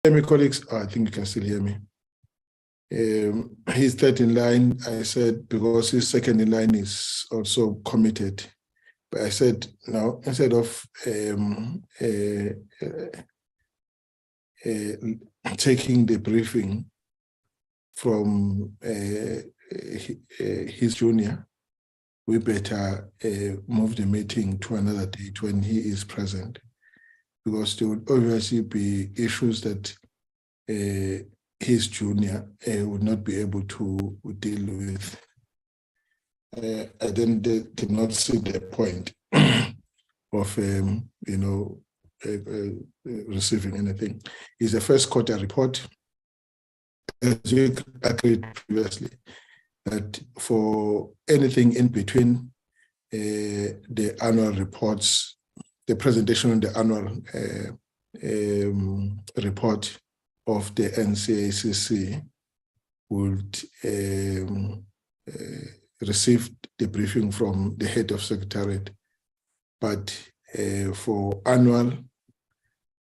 hear me, colleagues? Oh, I think you can still hear me. He's third in line. I said, because his second in line is also committed. But I said, no, instead of taking the briefing from his junior, we better move the meeting to another date when he is present, because there would obviously be issues that his junior would not be able to deal with. I then did not see the point of receiving anything. It's the first quarter report, as we agreed previously, that for anything in between the annual reports, the presentation on the annual report of the NCACC would receive the briefing from the head of secretariat. But for annual,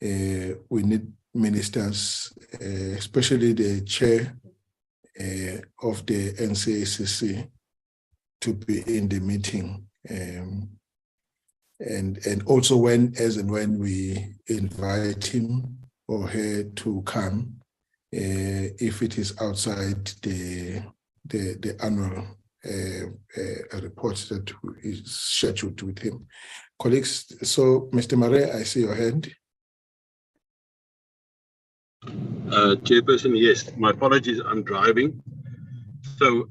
we need ministers, especially the chair of the NCACC, to be in the meeting. And also as and when we invite him or her to come, if it is outside the annual reports that is scheduled with him. Colleagues, so Mr. Murray, I see your hand. Chairperson, yes, my apologies, I'm driving. So,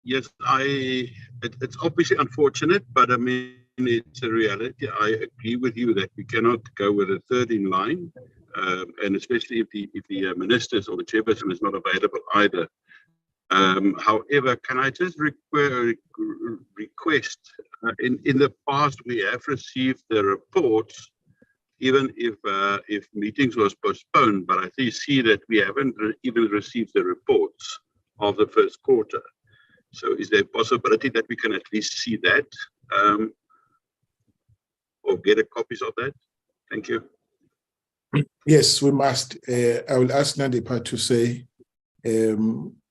yes, it's obviously unfortunate, but I mean, it's a reality. I agree with you that we cannot go with a third in line, and especially if the ministers or the chairperson is not available either. However, can I just request, in the past we have received the reports, even if meetings was postponed, but I see that we haven't even received the reports of the first quarter. So is there a possibility that we can at least see that or get copies of that? Thank you. Yes, we must. I will ask Nadipa to say,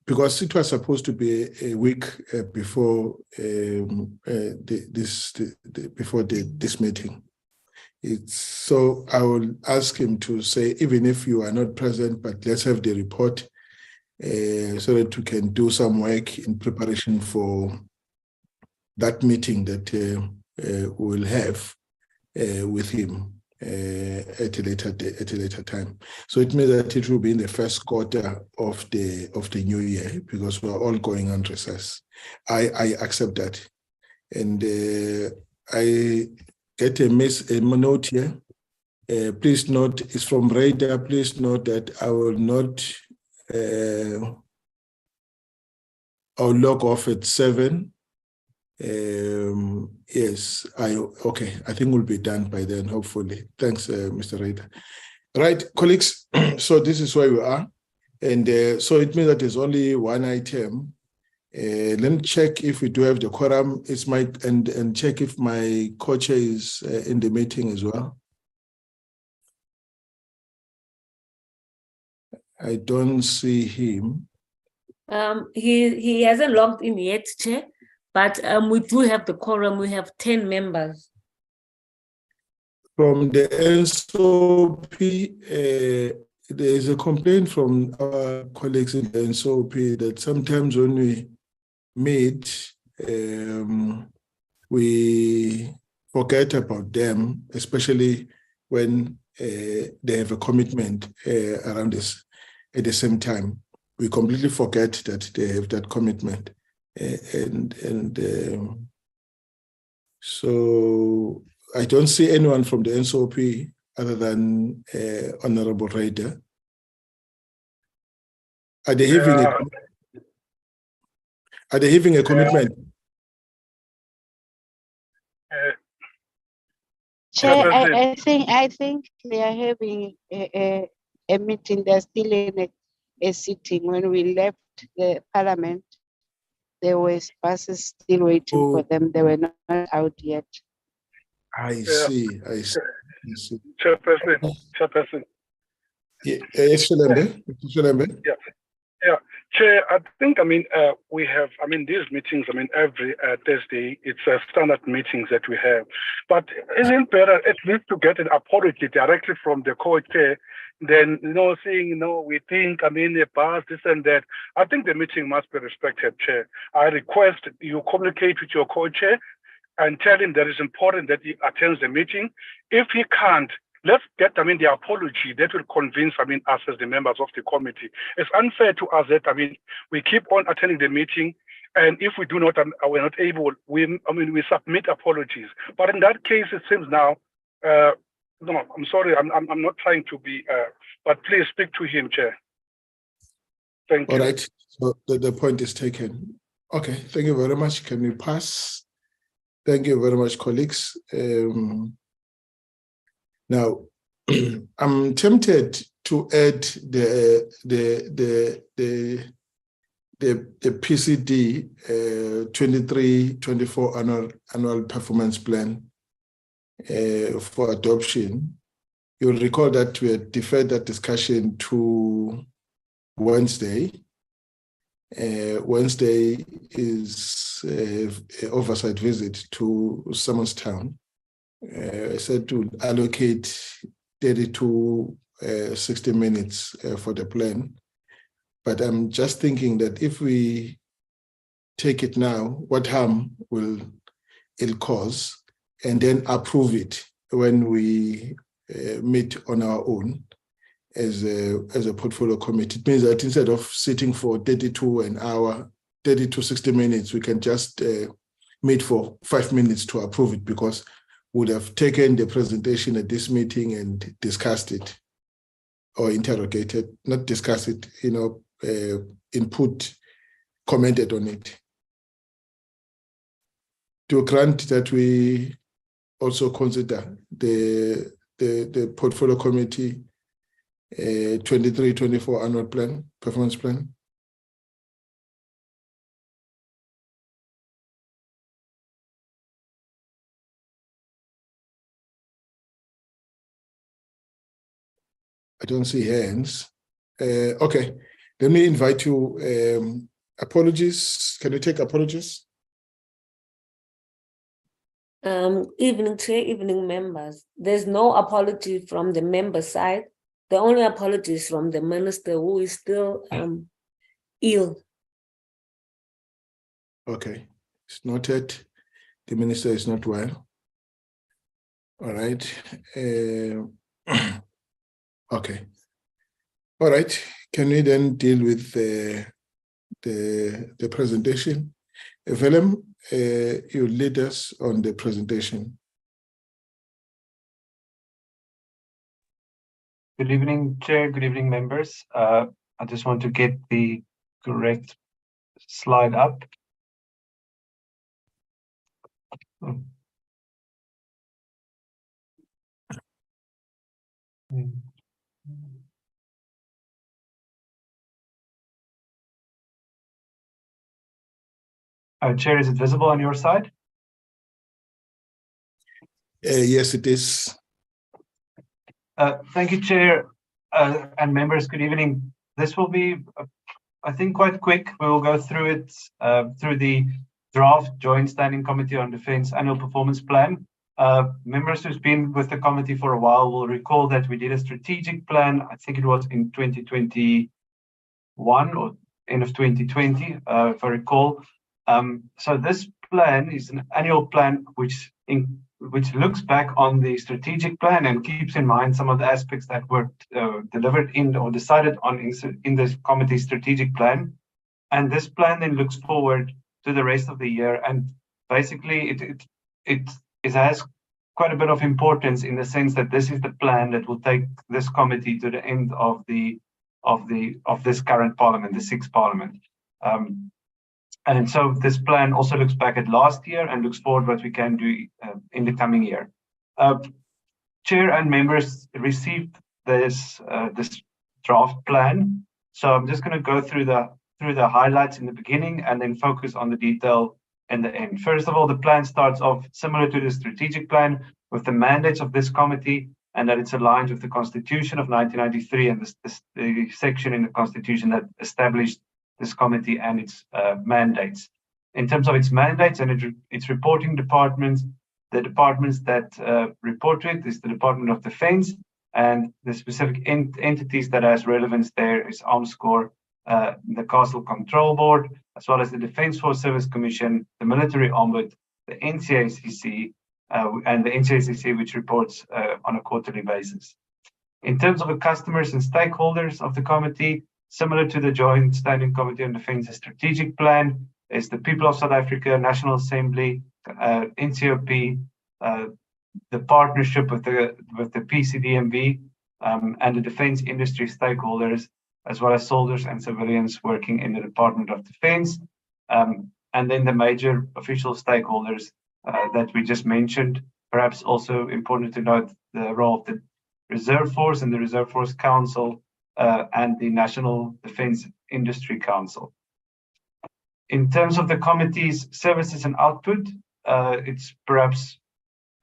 because it was supposed to be a week before this meeting. So I will ask him to say, even if you are not present, but let's have the report so that we can do some work in preparation for that meeting that we'll have with him at a later time. So it means that it will be in the first quarter of the new year, because we're all going on recess. I accept that, and I get a note here. Please note, it's from Radar. Please note that I will not. I'll log off at 7. Yes, okay. I think we'll be done by then, hopefully. Thanks, Mr. Radar. Right, colleagues. So this is where we are, and so it means that there's only one item. Let me check if we do have the quorum. It's and check if my co-chair is in the meeting as well. I don't see him. He hasn't logged in yet, Chair, but we do have the quorum. We have 10 members. From the NSOP, there is a complaint from our colleagues in the NSOP that sometimes when we meet, we forget about them, especially when they have a commitment around this. At the same time, we completely forget that they have that commitment. So I don't see anyone from the NSOP other than Honorable Radar. Are they having a commitment? Chair, I think they are having a meeting. They're still in a sitting. When we left the parliament, there was buses still waiting for them. They were not out yet. I see. Chairperson, Yes, Shelembe. Shelembe. Yeah, Chair, I think, we have, these meetings, every Thursday, it's standard meetings that we have. But isn't better at least to get an apology directly from the co-chair than, saying, we think, the past, this and that. I think the meeting must be respected, Chair. I request you communicate with your co-chair and tell him that it's important that he attends the meeting. If he can't, let's get, the apology that will convince, us as the members of the committee. It's unfair to us that, we keep on attending the meeting, and if we do not, we're not able, we submit apologies. But in that case, it seems now, no, I'm sorry, I'm not trying to be, but please speak to him, Chair. Thank you. All right, so the point is taken. Okay, thank you very much. Can we pass? Thank you very much, colleagues. Now, I'm tempted to add the PCD 23-24 annual performance plan for adoption. You'll recall that we had deferred that discussion to Wednesday. Wednesday is an oversight visit to Simonstown. I said to allocate 30 to 60 minutes for the plan. But I'm just thinking that if we take it now, what harm will it cause, and then approve it when we meet on our own as a portfolio committee? It means that instead of sitting for 30 to 60 minutes, we can just meet for 5 minutes to approve it, because would have taken the presentation at this meeting and discussed it or interrogated, not discussed it, input, commented on it. To grant that we also consider the portfolio committee 23-24 annual plan, performance plan. I don't see hands. Okay, let me invite you. Apologies. Can you take apologies? Evening Chair, evening members. There's no apology from the member side. The only apology is from the minister, who is still ill. Okay, it's noted. The minister is not well. All right. Okay. All right. Can we then deal with the presentation? Willem, you lead us on the presentation. Good evening, Chair. Good evening, members. I just want to get the correct slide up. Chair, is it visible on your side? Yes, it is. Thank you, Chair, and members. Good evening. This will be, I think, quite quick. We will go through it through the draft Joint Standing Committee on Defence Annual Performance Plan. Members who's been with the committee for a while will recall that we did a strategic plan. I think it was in 2021 or end of 2020, if I recall. So this plan is an annual plan which looks back on the strategic plan and keeps in mind some of the aspects that were delivered in or decided on in the committee's strategic plan. And this plan then looks forward to the rest of the year. And basically it has quite a bit of importance in the sense that this is the plan that will take this committee to the end of this current parliament, the 6th parliament. And so this plan also looks back at last year and looks forward what we can do in the coming year. Chair and members received this draft plan. So I'm just going to go through the highlights in the beginning and then focus on the detail in the end. First of all, the plan starts off similar to the strategic plan with the mandates of this committee. and that it's aligned with the Constitution of 1993 and the section in the Constitution that established this committee and its mandates. In terms of its mandates and its reporting departments, the departments that report to it is the Department of Defense, and the specific entities that has relevance there is Armscor, the Castle Control Board, as well as the Defence Force Service Commission, the Military Ombudsman, the NCACC, and the NCACC, which reports on a quarterly basis. In terms of the customers and stakeholders of the committee, similar to the Joint Standing Committee on Defence Strategic Plan, is the People of South Africa, National Assembly, NCOP, the partnership with the PCDMB, and the defence industry stakeholders, as well as soldiers and civilians working in the Department of Defence, and then the major official stakeholders that we just mentioned. Perhaps also important to note the role of the Reserve Force and the Reserve Force Council and the National Defence Industry Council. In terms of the committee's services and output, it's perhaps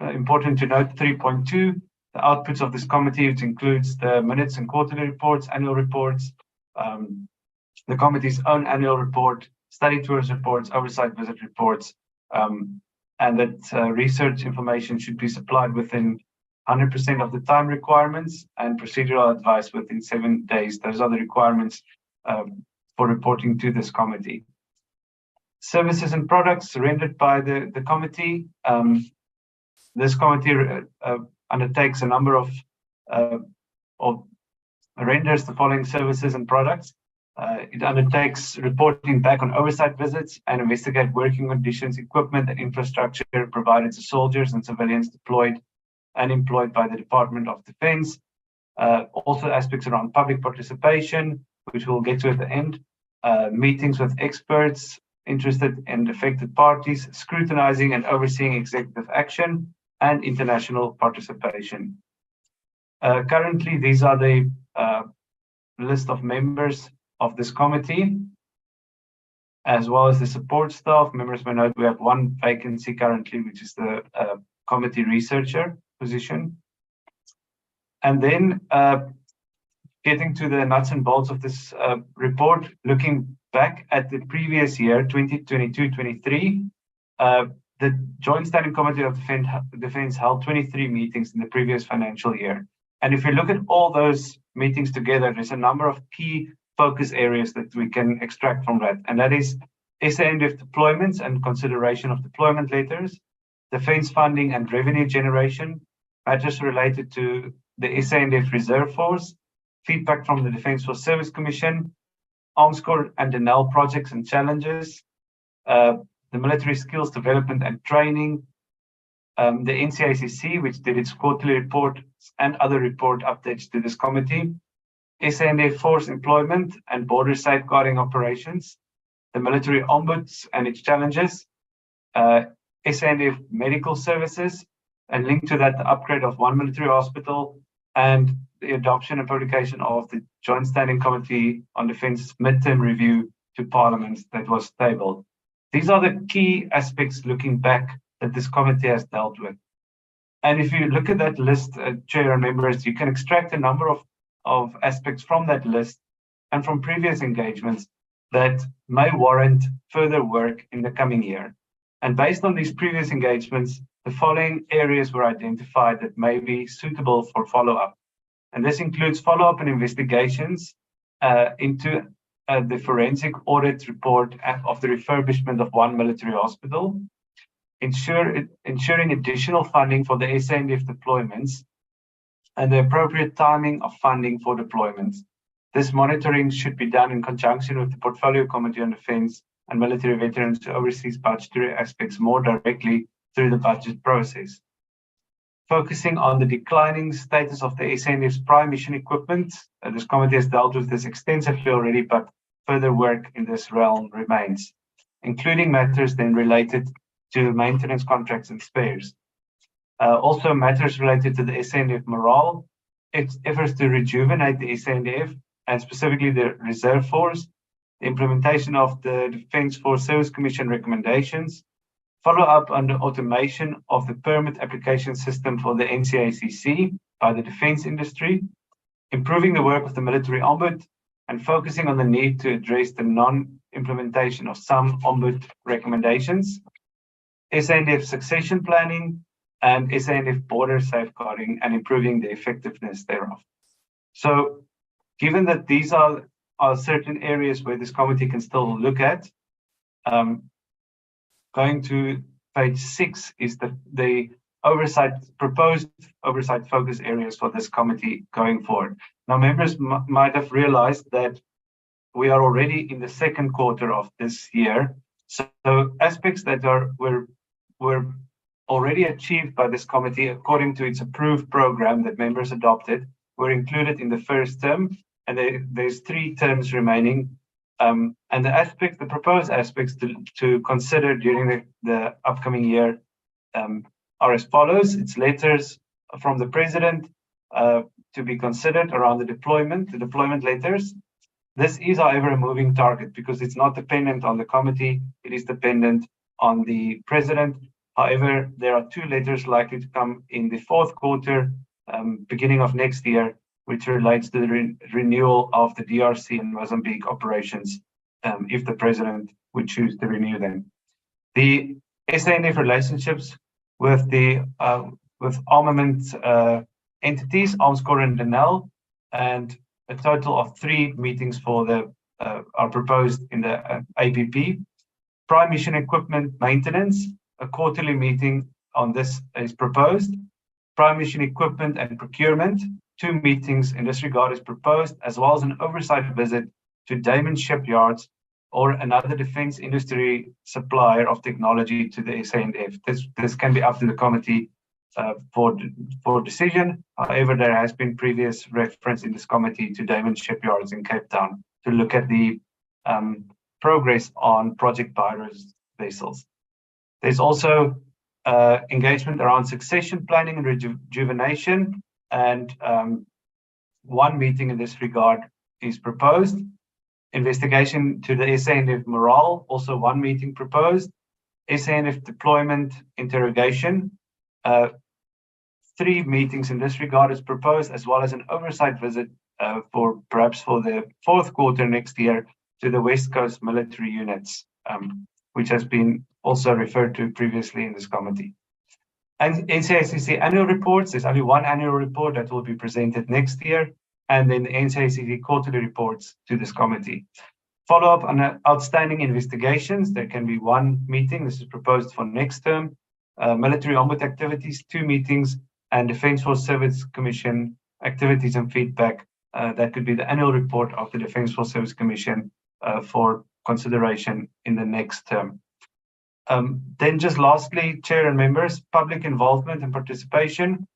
important to note 3.2, the outputs of this committee, which includes the minutes and quarterly reports, annual reports, the committee's own annual report, study tours reports, oversight visit reports, and that research information should be supplied within 100% of the time requirements and procedural advice within 7 days. Those are the requirements for reporting to this committee. Services and products rendered by the committee. This committee undertakes a number of renders the following services and products. It undertakes reporting back on oversight visits and investigate working conditions, equipment, and infrastructure provided to soldiers and civilians deployed and employed by the Department of Defense. Also aspects around public participation, which we'll get to at the end, meetings with experts, interested and affected parties, scrutinizing and overseeing executive action, and international participation. Currently, these are the list of members of this committee, as well as the support staff. Members may note we have one vacancy currently, which is the committee researcher position. And then getting to the nuts and bolts of this report, looking back at the previous year, 2022-23, the Joint Standing Committee of Defence held 23 meetings in the previous financial year. And if you look at all those meetings together, there's a number of key focus areas that we can extract from that. And that is SANDF deployments and consideration of deployment letters, defence funding and revenue generation, matters related to the SANDF Reserve Force, feedback from the Defence Force Service Commission, Armscor and Denel projects and challenges, the military skills development and training, the NCACC, which did its quarterly report and other report updates to this committee, SANDF force employment and border safeguarding operations, the military ombuds and its challenges, SANDF medical services, and linked to that, the upgrade of one military hospital, and the adoption and publication of the Joint Standing Committee on Defence midterm review to Parliament that was tabled. These are the key aspects looking back that this committee has dealt with. And if you look at that list, Chair and members, you can extract a number of aspects from that list and from previous engagements that may warrant further work in the coming year. And based on these previous engagements, the following areas were identified that may be suitable for follow-up. And this includes follow-up and investigations into the forensic audit report of the refurbishment of one military hospital, ensuring additional funding for the SANDF deployments, and the appropriate timing of funding for deployments. This monitoring should be done in conjunction with the Portfolio Committee on Defence and Military Veterans who oversees budgetary aspects more directly through the budget process. Focusing on the declining status of the SANDF's prime mission equipment, this committee has dealt with this extensively already, but further work in this realm remains, including matters then related to maintenance contracts and spares. Also matters related to the SANDF morale, its efforts to rejuvenate the SANDF, and specifically the Reserve Force, the implementation of the Defence Force Service Commission recommendations, follow up on the automation of the permit application system for the NCACC, by the defense industry, improving the work of the military ombud, and focusing on the need to address the non-implementation of some ombud recommendations, SANDF succession planning, and SANDF border safeguarding and improving the effectiveness thereof. So given that these are certain areas where this committee can still look at, going to page 6 is the proposed oversight focus areas for this committee going forward. Now, members might have realized that we are already in the second quarter of this year. So aspects that were already achieved by this committee according to its approved program that members adopted were included in the first term, and there's 3 terms remaining. And the proposed aspects to consider during the upcoming year are as follows. It's letters from the president to be considered around the deployment letters. This is, however, a moving target because it's not dependent on the committee, it is dependent on the president. However, there are 2 letters likely to come in the 4th quarter, beginning of next year, which relates to the renewal of the DRC and Mozambique operations, if the president would choose to renew them. The SANDF relationships with the with armament entities, Armscor and Denel, and a total of 3 meetings for the are proposed in the APP. Prime mission equipment maintenance, a quarterly meeting on this is proposed. Prime mission equipment and procurement, 2 meetings in this regard is proposed, as well as an oversight visit to Damen shipyards or another defense industry supplier of technology to the SANDF. This can be up to the committee for decision. However, there has been previous reference in this committee to Damen shipyards in Cape Town to look at the progress on Project Byros vessels. There's also engagement around succession planning and rejuvenation, and 1 meeting in this regard is proposed. Investigation to the SANDF morale, also 1 meeting proposed. SANDF deployment interrogation, 3 meetings in this regard is proposed, as well as an oversight visit for the 4th quarter next year to the West Coast military units, which has been also referred to previously in this committee. And NCACC annual reports, there's only 1 annual report that will be presented next year, and then the NCACC quarterly reports to this committee. Follow-up on outstanding investigations, there can be 1 meeting, this is proposed for next term. Military ombud activities, 2 meetings, and Defence Force Service Commission activities and feedback. That could be the annual report of the Defence Force Service Commission for consideration in the next term. Then just lastly, Chair and members, public involvement and participation.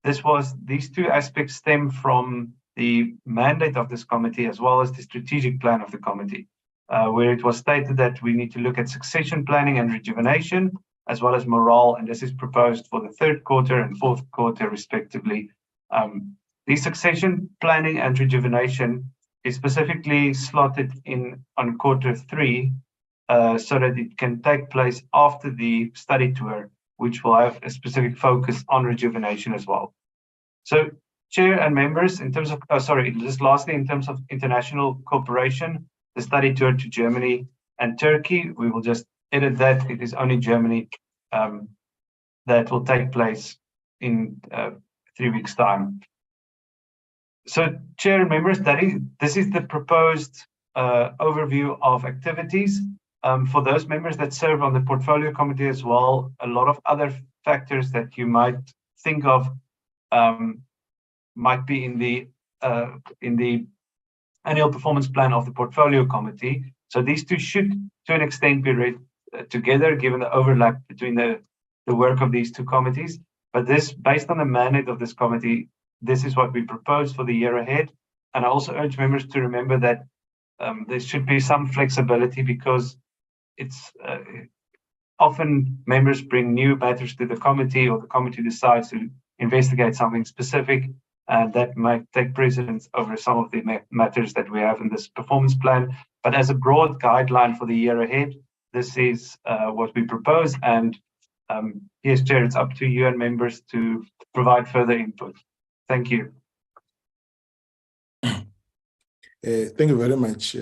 These 2 aspects stem from the mandate of this committee as well as the strategic plan of the committee, where it was stated that we need to look at succession planning and rejuvenation, as well as morale, and this is proposed for the 3rd quarter and 4th quarter respectively. The succession planning and rejuvenation is specifically slotted in on quarter 3, so that it can take place after the study tour, which will have a specific focus on rejuvenation as well. So, Chair and members, in terms of, just lastly, in terms of international cooperation, the study tour to Germany and Turkey, we will just edit that. It is only Germany that will take place in 3 weeks' time. So, Chair and members, this is the proposed overview of activities. For those members that serve on the portfolio committee as well, a lot of other factors that you might think of might be in the annual performance plan of the portfolio committee. So these 2 should, to an extent, be read together, given the overlap between the work of these 2 committees. But this, based on the mandate of this committee, this is what we propose for the year ahead. And I also urge members to remember that there should be some flexibility, because it's often members bring new matters to the committee, or the committee decides to investigate something specific, and that might take precedence over some of the matters that we have in this performance plan. But as a broad guideline for the year ahead, this is what we propose, and Yes, Chair, it's up to you and members to provide further input. Thank you. Thank you very much.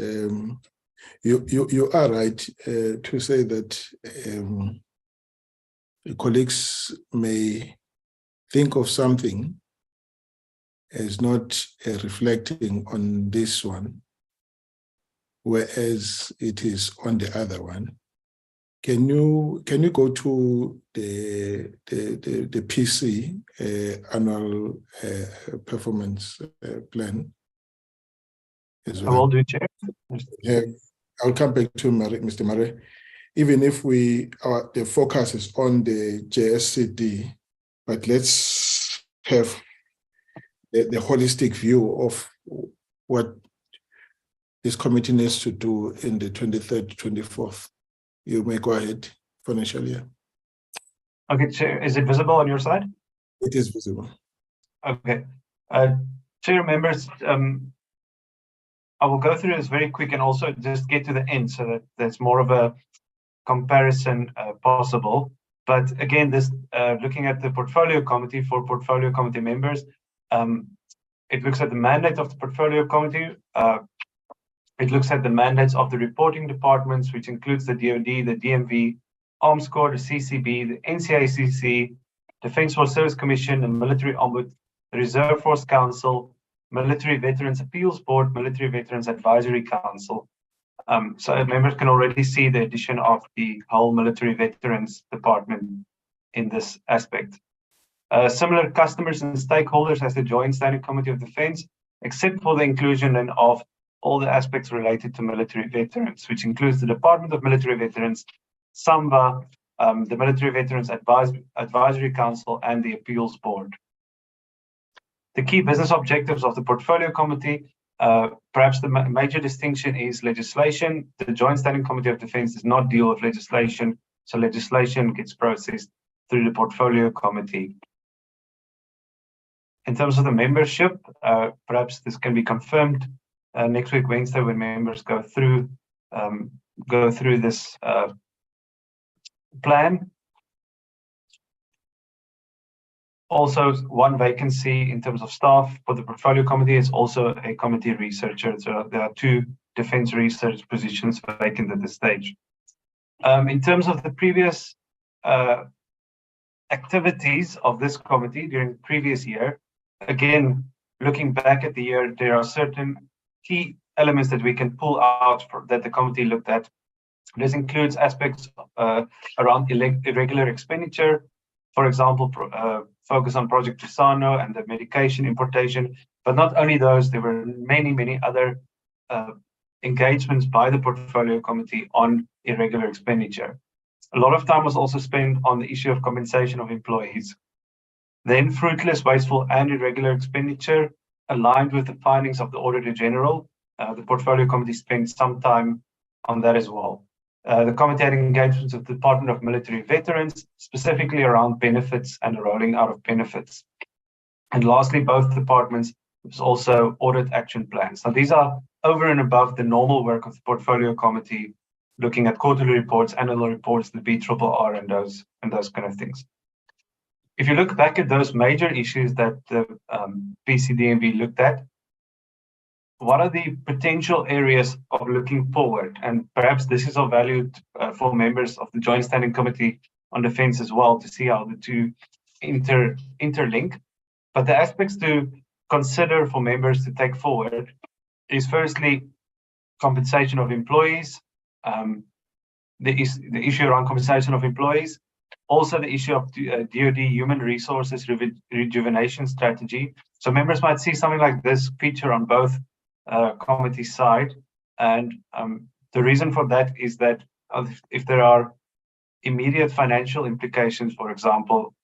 You are right to say that colleagues may think of something as not reflecting on this one, whereas it is on the other one. Can you go to the PC annual performance plan as well? I will do, Chair. Yeah, I'll come back to Mr. Murray. Even if the focus is on the JSCD, but let's have the holistic view of what this committee needs to do in the 23rd, 24th. You may go ahead, financial year. Okay, Chair, is it visible on your side? It is visible. Okay. Chair, members, I will go through this very quick and also just get to the end so that there's more of a comparison possible. But again, this looking at the portfolio committee for portfolio committee members, it looks at the mandate of the portfolio committee. It looks at the mandates of the reporting departments, which includes the DoD, the DMV, Arms Corps, the CCB, the NCICC, Defence Force Service Commission, the Military Ombudsman, the Reserve Force Council, Military Veterans Appeals Board, Military Veterans Advisory Council. So members can already see the addition of the whole Military Veterans Department in this aspect. Similar customers and stakeholders as the Joint Standing Committee of Defence, except for the inclusion then of all the aspects related to military veterans, which includes the Department of Military Veterans, SAMBA, the Military Veterans Advisory Council, and the Appeals Board. The key business objectives of the Portfolio Committee, perhaps the major distinction is legislation. The Joint Standing Committee of Defence does not deal with legislation, so legislation gets processed through the Portfolio Committee. In terms of the membership, perhaps this can be confirmed next week, Wednesday, when members go through this plan. Also, one vacancy in terms of staff for the Portfolio Committee is also a committee researcher. So there are 2 defence research positions vacant at this stage. In terms of the previous activities of this committee during the previous year, again, looking back at the year, there are certain key elements that we can pull out that the committee looked at. This includes aspects around irregular expenditure, for example, focus on Project Tusano and the medication importation. But not only those, there were many other engagements by the Portfolio Committee on irregular expenditure. A lot of time was also spent on the issue of compensation of employees. Then fruitless, wasteful, and irregular expenditure aligned with the findings of the Auditor General. The Portfolio Committee spent some time on that as well. The committee had engagements with the Department of Military Veterans, specifically around benefits and the rolling out of benefits. And lastly, both departments was also audit action plans. Now, these are over and above the normal work of the Portfolio Committee, looking at quarterly reports, annual reports, the BRRR, and those kind of things. If you look back at those major issues that the PCDMV looked at, what are the potential areas of looking forward? And perhaps this is of value for members of the Joint Standing Committee on Defence as well, to see how the 2 interlink. But the aspects to consider for members to take forward is firstly compensation of employees, the issue around compensation of employees, also the issue of DoD human resources rejuvenation strategy. So members might see something like this feature on both committee side, and the reason for that is that if there are immediate financial implications, for example,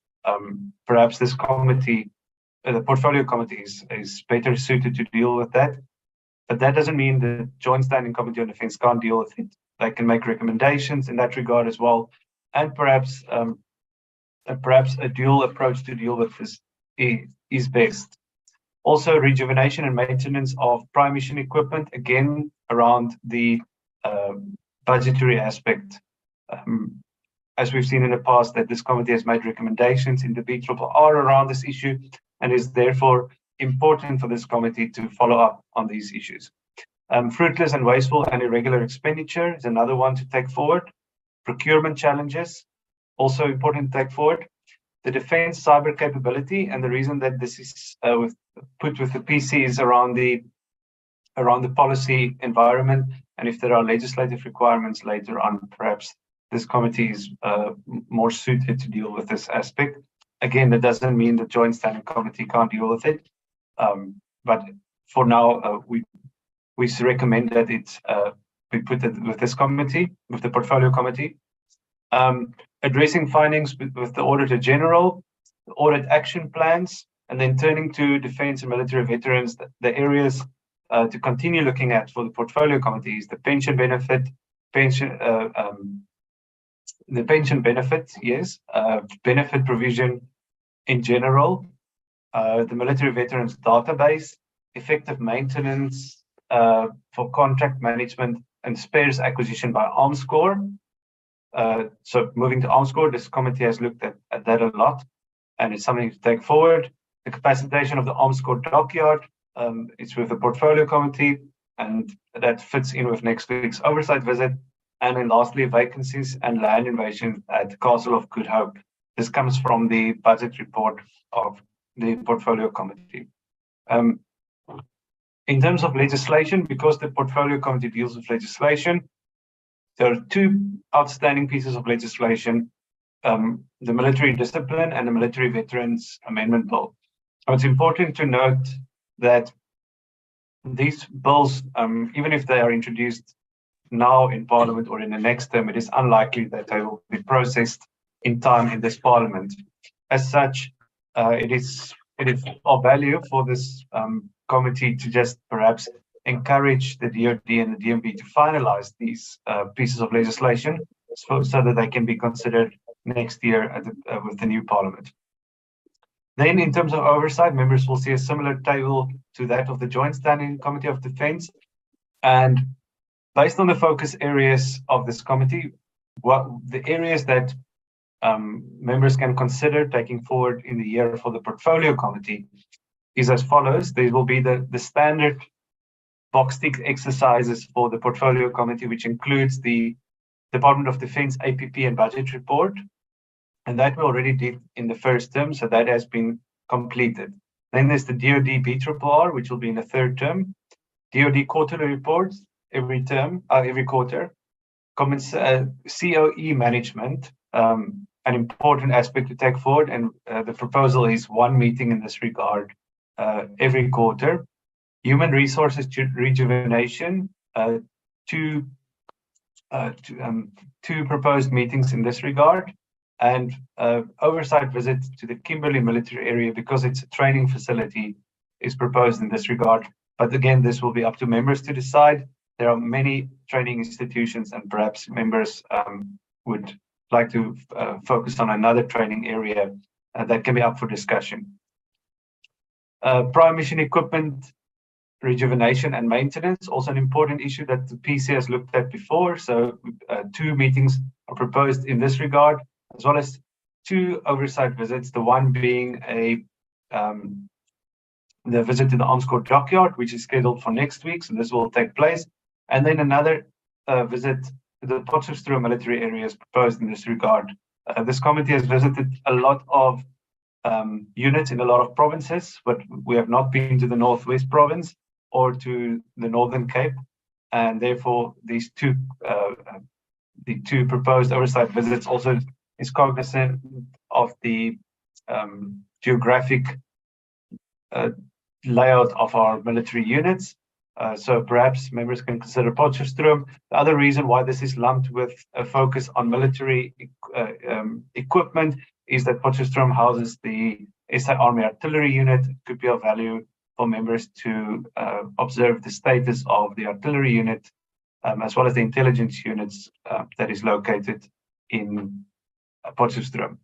perhaps this committee, the Portfolio Committee is better suited to deal with that. But that doesn't mean the Joint Standing Committee on Defence can't deal with it. They can make recommendations in that regard as well, and perhaps a dual approach to deal with this is best. Also, rejuvenation and maintenance of prime mission equipment, again, around the budgetary aspect. as we've seen in the past, that this committee has made recommendations in the BRRR around this issue, and is therefore important for this committee to follow up on these issues. Fruitless and wasteful and irregular expenditure is another one to take forward. Procurement challenges, also important to take forward. The defense cyber capability, and the reason that this is put with the PC is around the policy environment, and if there are legislative requirements later on, perhaps this committee is more suited to deal with this aspect. Again, that doesn't mean the Joint Standing Committee can't deal with it, but for now, we recommend that we put it with this committee, with the Portfolio Committee. Addressing findings with the Auditor General, the audit action plans, and then turning to defense and military veterans, the areas to continue looking at for the Portfolio Committee is the pension benefit, the pension benefit, yes, benefit provision in general, the military veterans database, effective maintenance for contract management and spares acquisition by Arms Corps. So moving to Arms Corps, this committee has looked at that a lot, and it's something to take forward. The capacitation of the Arms Corps dockyard, it's with the Portfolio Committee, and that fits in with next week's oversight visit. And then lastly, vacancies and land invasion at the Castle of Good Hope. This comes from the budget report of the Portfolio Committee. In terms of legislation, because the Portfolio Committee deals with legislation, there are two outstanding pieces of legislation, the Military Discipline and the Military Veterans Amendment Bill. So it's important to note that these bills, even if they are introduced now in Parliament or in the next term, it is unlikely that they will be processed in time in this Parliament. As such, it is of value for this committee to just perhaps encourage the DoD and the DMV to finalize these pieces of legislation so that they can be considered next year with the new Parliament. Then in terms of oversight, members will see a similar table to that of the Joint Standing Committee of Defence. And based on the focus areas of this committee, what the areas that members can consider taking forward in the year for the Portfolio Committee is as follows. There will be the standard box tick exercises for the Portfolio Committee, which includes the Department of Defence APP and budget report. And that we already did in the first term, so that has been completed. Then there's the DoD BRRR, which will be in the third term. DoD quarterly reports every quarter. COE management, an important aspect to take forward, and the proposal is one meeting in this regard every quarter. Human resources rejuvenation, two proposed meetings in this regard, and oversight visit to the Kimberley military area because it's a training facility is proposed in this regard. But again, this will be up to members to decide. There are many training institutions, and perhaps members would like to focus on another training area that can be up for discussion. Prime mission equipment rejuvenation and maintenance, also an important issue that the PC has looked at before. So two meetings are proposed in this regard, as well as two oversight visits, the one being the visit to the Arms Corps dockyard, which is scheduled for next week, so this will take place. And then another visit to the Potchefstroom military area is proposed in this regard. This committee has visited a lot of units in a lot of provinces, but we have not been to the Northwest province or to the Northern Cape, and therefore these two proposed oversight visits also is cognizant of the geographic layout of our military units. So perhaps members can consider Potchefstroom. The other reason why this is lumped with a focus on military equipment is that Potchefstroom houses the SA Army Artillery Unit. It could be of value for members to observe the status of the artillery unit, as well as the intelligence units that is located in Potchefstroom.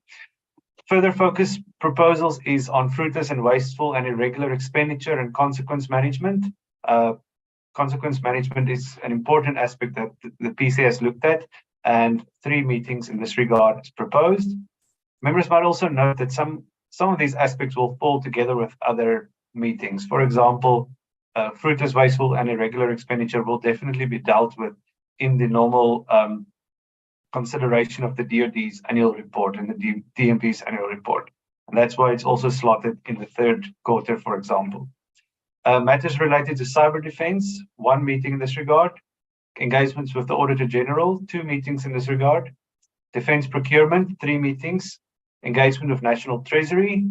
Further focus proposals is on fruitless and wasteful and irregular expenditure and consequence management. Consequence management is an important aspect that the PC has looked at. and 3 meetings in this regard as proposed. Members might also note that some of these aspects will fall together with other meetings. For example, fruitless, wasteful, and irregular expenditure will definitely be dealt with in the normal consideration of the DoD's annual report and the DMV's annual report. And that's why it's also slotted in the 3rd quarter, for example. Matters related to cyber defense, 1 meeting in this regard. Engagements with the Auditor General, 2 meetings in this regard. Defense procurement, 3 meetings. Engagement with National Treasury,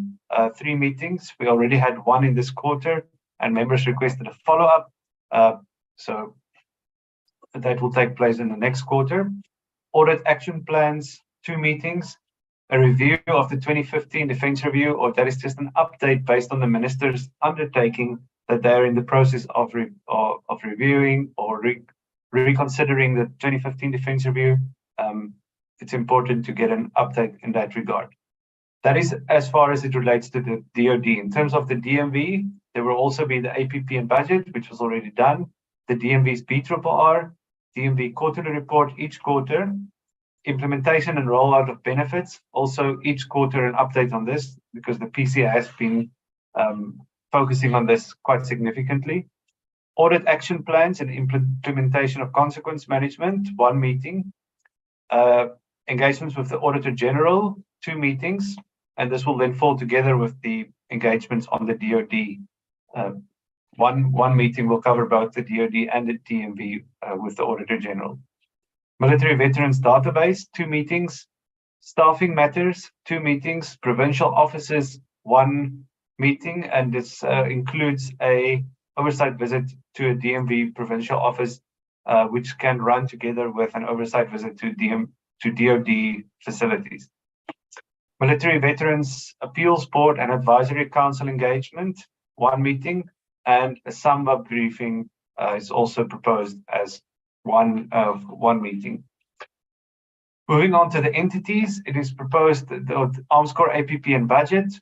3 meetings. We already had 1 in this quarter, and members requested a follow-up. So that will take place in the next quarter. Audit action plans, 2 meetings. A review of the 2015 Defense Review, or that is just an update based on the minister's undertaking that they're in the process of reviewing or reconsidering the 2015 Defense Review. It's important to get an update in that regard. That is as far as it relates to the DoD. In terms of the DMV, there will also be the APP and budget, which was already done, the DMV's BRRR, DMV quarterly report each quarter, implementation and rollout of benefits, also each quarter an update on this, because the PCA has been focusing on this quite significantly. Audit action plans and implementation of consequence management, 1 meeting. Engagements with the Auditor General, 2 meetings, and this will then fall together with the engagements on the DoD. One meeting will cover both the DoD and the DMV with the Auditor General. Military Veterans Database, 2 meetings. Staffing matters, 2 meetings. Provincial offices, 1 meeting, and this includes a oversight visit to a DMV provincial office, which can run together with an oversight visit to DoD facilities. Military Veterans Appeals Board and Advisory Council engagement, 1 meeting, and a SAMBA briefing is also proposed as one meeting. Moving on to the entities, it is proposed that the Arms Corps APP and budget,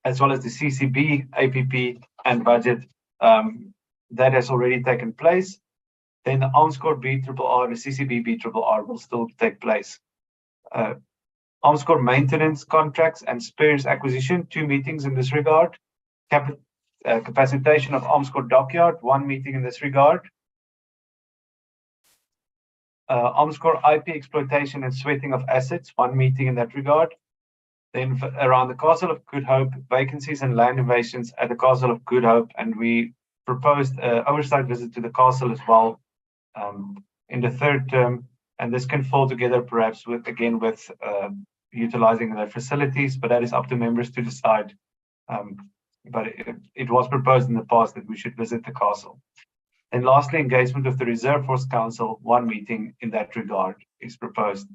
as well as the CCB APP and budget, that has already taken place. Then the Arms Corps BRRR, the CCB BRRR will still take place. Arms Corps maintenance contracts and spares acquisition, 2 meetings in this regard. Capacitation of Arms Corps dockyard, 1 meeting in this regard. Arms Corps IP exploitation and sweating of assets, 1 meeting in that regard. Then around the Castle of Good Hope, vacancies and land invasions at the Castle of Good Hope, and we proposed an oversight visit to the castle as well in the 3rd term, and this can fall together perhaps with utilizing their facilities, but that is up to members to decide. But it was proposed in the past that we should visit the castle. And lastly, engagement with the Reserve Force Council, 1 meeting in that regard is proposed.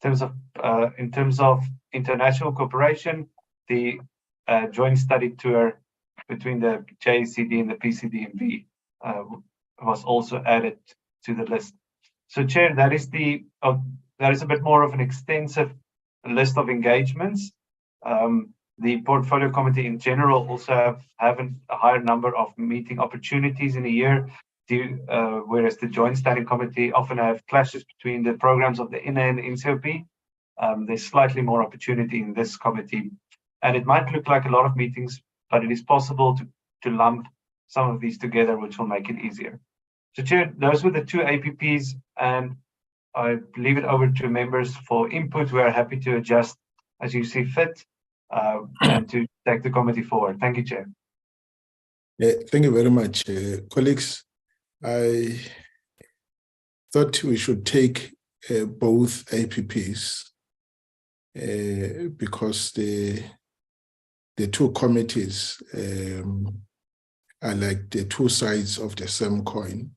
In terms of international cooperation, the joint study tour between the JSCD and the PCDMV was also added to the list. So, Chair, that is a bit more of an extensive list of engagements. The Portfolio Committee in general also have a higher number of meeting opportunities in a year, whereas the Joint Standing Committee often have clashes between the programs of the INA and the NCOP. There's slightly more opportunity in this committee, and it might look like a lot of meetings, but it is possible to lump some of these together, which will make it easier. So, Chair, those were the 2 APPs, and I leave it over to members for input. We are happy to adjust as you see fit and to take the committee forward. Thank you, Chair. Thank you very much, colleagues. I thought we should take both APPs because the 2 committees are like the 2 sides of the same coin.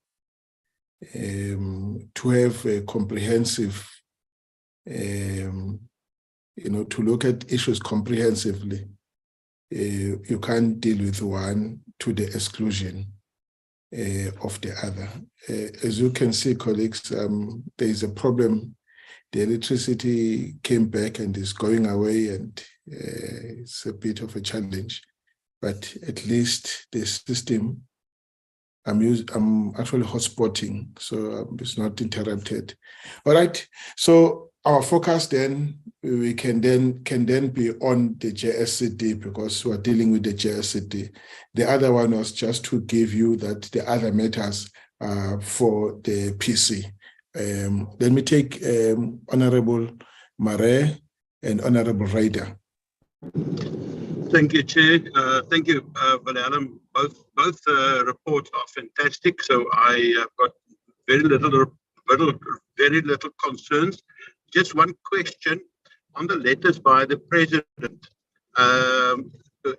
To have a comprehensive, to look at issues comprehensively, you can't deal with one to the exclusion of the other. As you can see, colleagues, there is a problem. The electricity came back and is going away, and it's a bit of a challenge. But at least the system I'm actually hotspotting, so it's not interrupted. All right. So our focus then can then be on the JSCD, because we're dealing with the JSCD. The other one was just to give you that the other matters for the PC. Let me take Honorable Mare and Honorable Ryder. Thank you, Chair. Thank you, Valalam. Both reports are fantastic. So I have got very little concerns. Just one question on the letters by the President.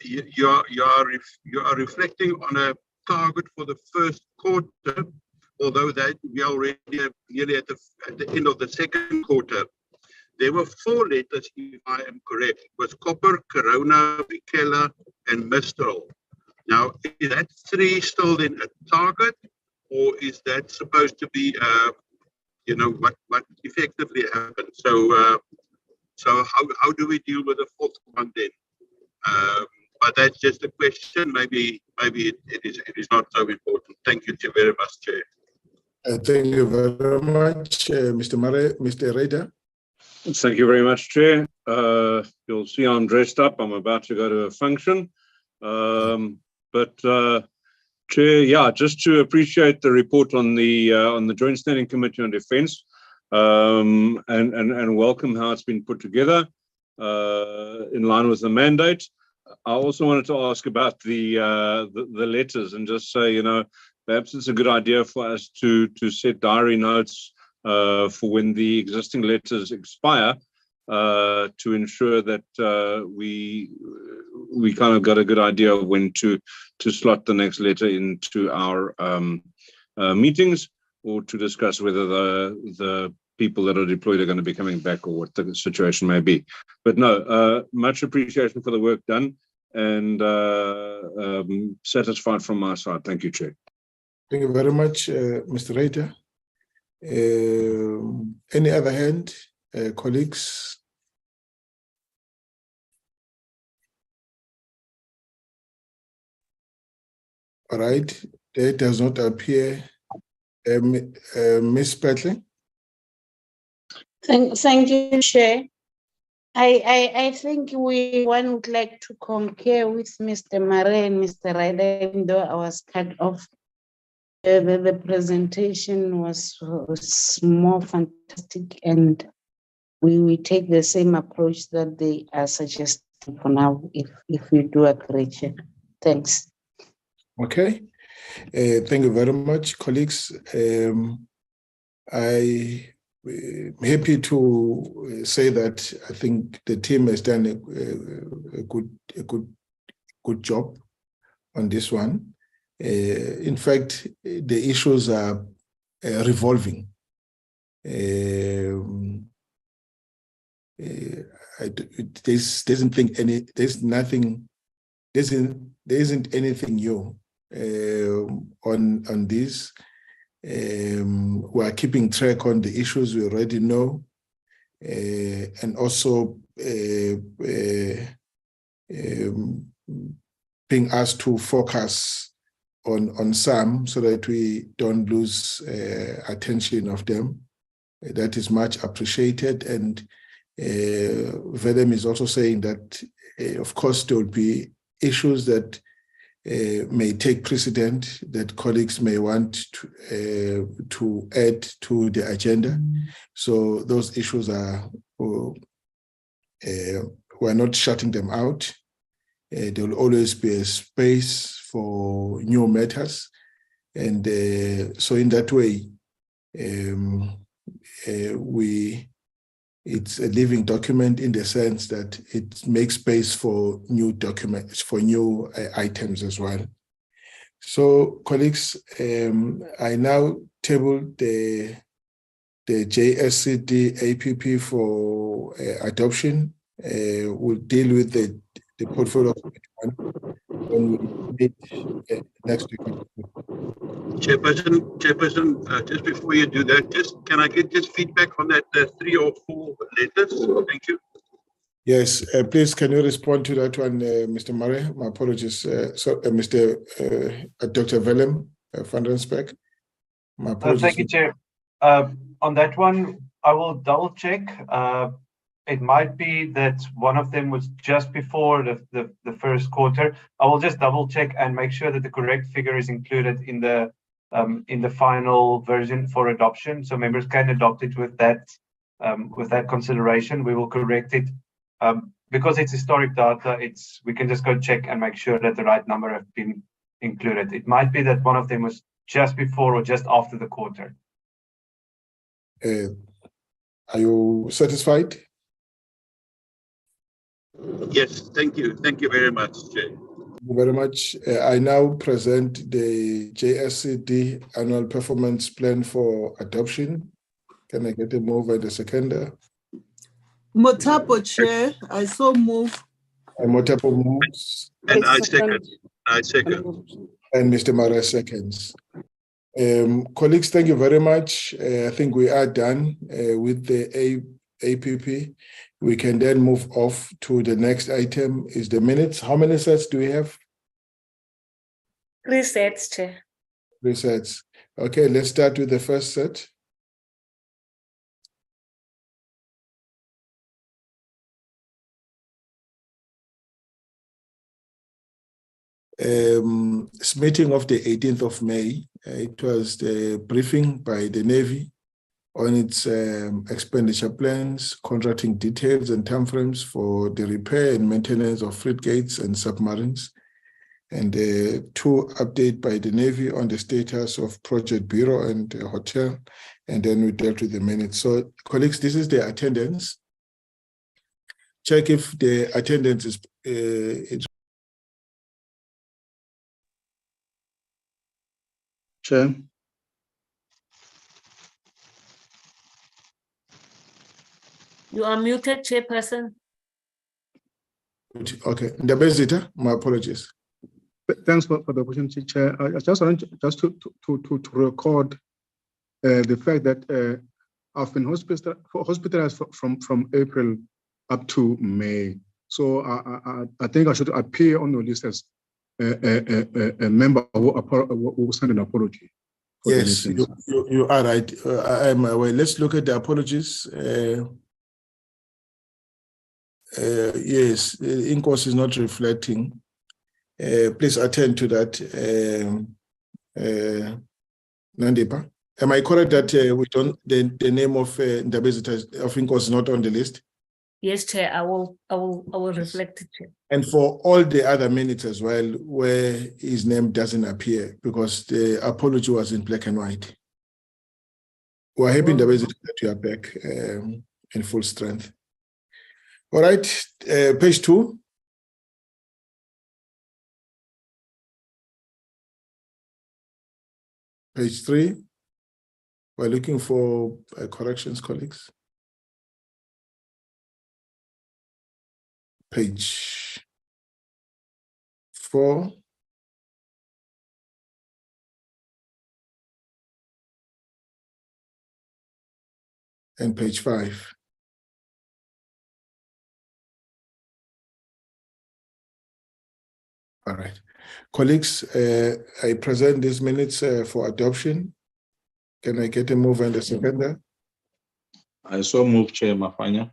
You are reflecting on a target for the first quarter, although that we are already nearly at the end of the second quarter. There were 4 letters, if I am correct. It was Copper, Corona, Bikela, and Mistral. Now, is that 3 still then a target, or is that supposed to be, what effectively happened? So, how do we deal with the 4th one then? But that's just a question. Maybe it is not so important. Thank you very much, Chair. Thank you very much, Mr. Mare, Mr. Ryder. Thank you very much, Chair. You'll see I'm dressed up. I'm about to go to a function. But Chair, yeah, just to appreciate the report on the Joint Standing Committee on Defence, and welcome how it's been put together in line with the mandate. I also wanted to ask about the letters and just say, perhaps it's a good idea for us to set diary notes for when the existing letters expire, to ensure that we kind of got a good idea of when to slot the next letter into our meetings, or to discuss whether the people that are deployed are going to be coming back, or what the situation may be. But no, much appreciation for the work done, and satisfied from my side. Thank you, Chair. Thank you very much, Mr. Ryder. Any other hand, colleagues? All right, there does not appear. Ms. Petley? Thank you, Chair. I think one would like to concur with Mr. Mare and Mr. Ryder, even though I was cut off. The presentation was more fantastic, and we take the same approach that they are suggesting for now, if we do agree. Thanks. Okay. Thank you very much, colleagues. I'm happy to say that I think the team has done a good job on this one. In fact, the issues are revolving. There isn't anything new on this. We are keeping track on the issues we already know, and also being asked to focus on some, so that we don't lose attention of them. That is much appreciated. And Vedem is also saying that, of course, there will be issues that may take precedent, that colleagues may want to add to the agenda. So those issues are, we're not shutting them out. There will always be a space for new matters. And so in that way, it's a living document in the sense that it makes space for new documents, for new items as well. So, colleagues, I now table the JSCD APP for adoption. We'll deal with the portfolio when we meet next week. Chairperson, just before you do that, can I get just feedback on that 3 or 4 letters? Thank you. Yes, please, can you respond to that one, Mr. Murray? My apologies. Dr. Velem. Van Rensburg. My apologies. Thank you, Chair. On that one, I will double check. It might be that one of them was just before the first quarter. I will just double check and make sure that the correct figure is included in the final version for adoption, so members can adopt it with that consideration. We will correct it because it's historic data. We can just go check and make sure that the right number have been included. It might be that one of them was just before or just after the quarter. Are you satisfied? Yes, thank you. Thank you very much, Chair. Thank you very much. I now present the JSCD annual performance plan for adoption. Can I get a mover and a seconder? Motapo, Chair, I so move. And Motapo moves. And I second. And Mr. Mara seconds. Colleagues, thank you very much. I think we are done with the APP. We can then move off to the next item, is the minutes. How many sets do we have? 3 sets, Chair. 3 sets. Okay, let's start with the first set. This meeting of the 18th of May, it was the briefing by the Navy on its expenditure plans, contracting details and timeframes for the repair and maintenance of frigates and submarines, and 2 update by the Navy on the status of Project Bureau and Hotel, and then we dealt with the minutes. So, colleagues, this is the attendance. Check if the attendance is Chair. You are muted, Chairperson. okay. Ndabezitha, my apologies. Thanks for the opportunity, Chair. I just want to record the fact that I've been hospitalized from April up to May. So I think I should appear on the list as a member who sent an apology. Yes, you are right. I am aware. Let's look at the apologies. Yes, the incourse is not reflecting. Please attend to that, Nandipa. Am I correct that we don't the name of the visitor of incourse is not on the list? Yes, Chair. I will reflect it, Chair. And for all the other minutes as well, where his name doesn't appear because the apology was in black and white. We're happy that you are back in full strength. All right, page 2. Page 3. We're looking for corrections, colleagues. Page 4. And page 5. All right. Colleagues, I present these minutes for adoption. Can I get a move and a seconder? I so move, Chair Mafanya.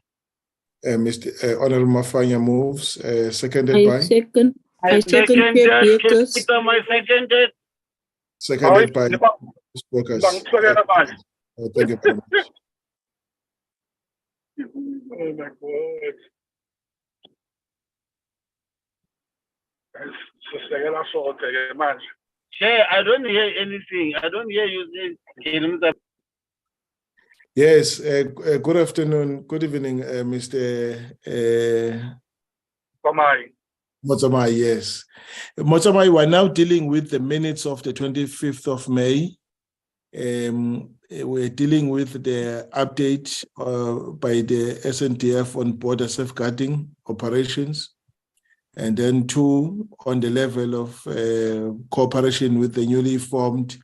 Mr. Honorable Mafanya moves, seconded by? I second Chair Beers. Seconded by Ms. Brokers. Thank you very much. Oh my God. Chair, I don't hear anything. I don't hear you saying. Yes, good afternoon, good evening, Mr. Motsamai, yes. Motsamai, we're now dealing with the minutes of the 25th of May. We're dealing with the update by the SNDF on border safeguarding operations, and then 2 on the level of cooperation with the newly formed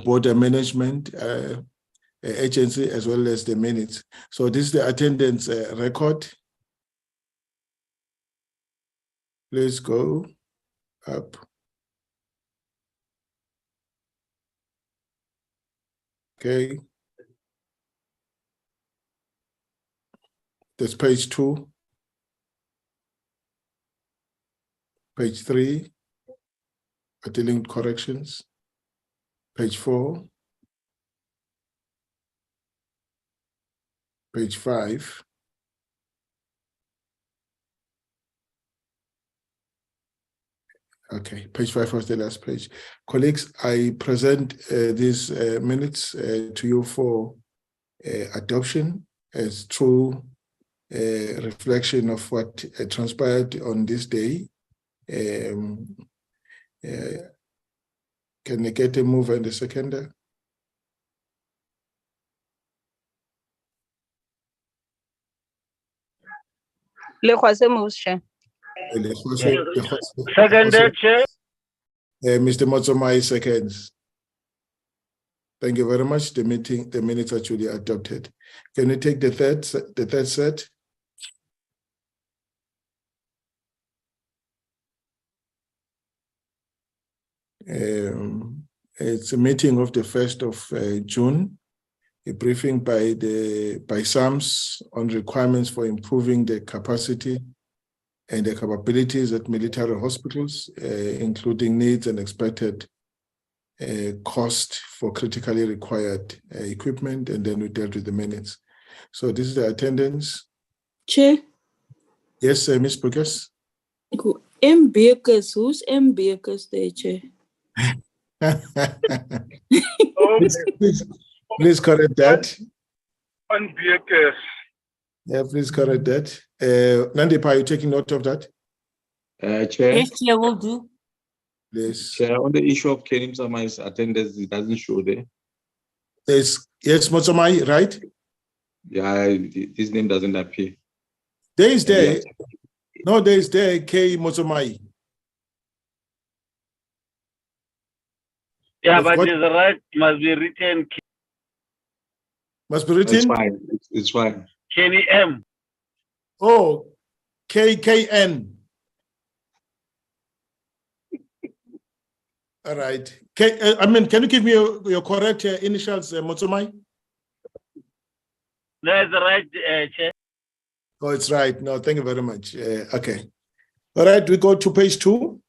border management agency, as well as the minutes. So this is the attendance record. Please go up. Okay. That's page 2. Page 3, dealing with corrections. Page 4. Page 5. Okay, page 5 was the last page. Colleagues, I present these minutes to you for adoption as true reflection of what transpired on this day. Can I get a mover and a seconder? Seconded, Chair. Mr. Motsomai seconds. Thank you very much. The minutes actually adopted. Can we take the third set? It's a meeting of the 1st of June, a briefing by SAMS on requirements for improving the capacity and the capabilities at military hospitals, including needs and expected cost for critically required equipment, and then we dealt with the minutes. So this is the attendance. Chair. Yes, Ms. Burgess. M. Bakers, who's M. Bakers there, Chair? Please correct that. Yeah, please correct that. Nandipa, are you taking note of that? Chair. Yes, Chair, will do. Yes. Chair, on the issue of Kerim Samai's attendance, it doesn't show there. Yes, Motsamai, right? Yeah, his name doesn't appear. There is there. No, there is there, K. Motsamai. Yeah, but it's right, must be written. Must be written? It's fine. It's fine. Kenny M. Oh, KKN. All right. Can you give me your correct initials, Motsomai? That's right, Chair. Oh, it's right. No, thank you very much. Okay. All right, we go to page 2.